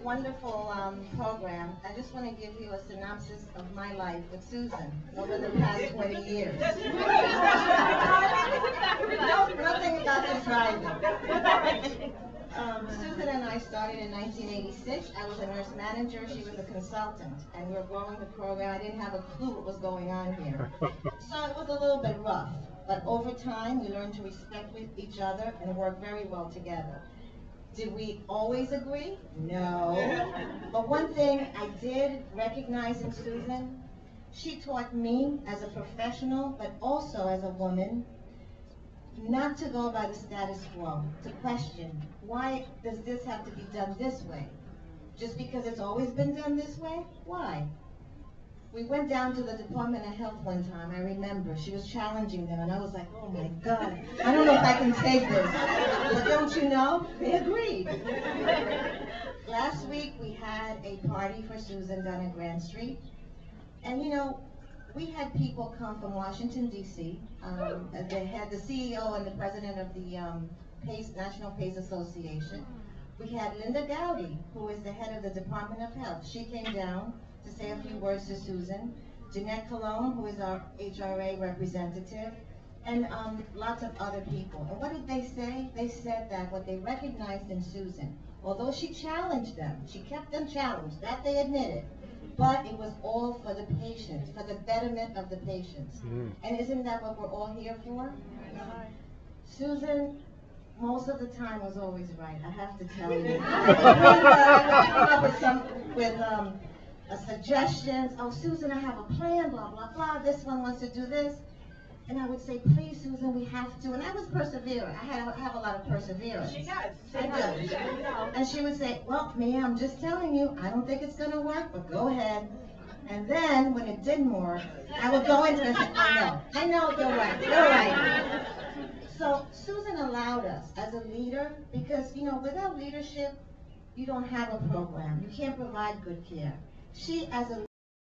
wonderful program. I just want to give you a synopsis of my life with Susan over the past 20 years. No, nothing about the driving. Susan and I started in 1986. I was a nurse manager. She was a consultant. And we were growing the program. I didn't have a clue what was going on here. So it was a little bit rough. But over time, we learned to respect each other and work very well together. Did we always agree? No. But one thing I did recognize in Susan, she taught me as a professional, but also as a woman, not to go by the status quo, to question, why does this have to be done this way? Just because it's always been done this way? Why? We went down to the Department of Health one time, I remember. She was challenging them, and I was like, oh my God, I don't know if I can take this. But don't you know? They agreed. Last week, we had a party for Susan down at Grand Street. And you know, we had people come from Washington, D.C. They had the CEO and the president of the National PACE Association. We had Linda Gowdy, who is the head of the Department of Health. She came down to say a few words to Susan. Jeanette Cologne, who is our HRA representative, and lots of other people. And what did they say? They said that what they recognized in Susan, although she challenged them, she kept them challenged, that they admitted, but it was all for the patients, for the betterment of the patients. And isn't that what we're all here for? Susan, most of the time, was always right, I have to tell you. I would come up with suggestions. Oh, Susan, I have a plan, blah, blah, blah. This one wants to do this. And I would say, please, Susan, we have to. And I was perseverant. I have a lot of perseverance. She does. I do. And she would say, well, ma'am, I'm just telling you, I don't think it's going to work, but go ahead. And then, when it didn't work, I would go into it and say, I know, you're right, you're right. So Susan allowed us as a leader, because, you know, without leadership, you don't have a program. You can't provide good care. She, as a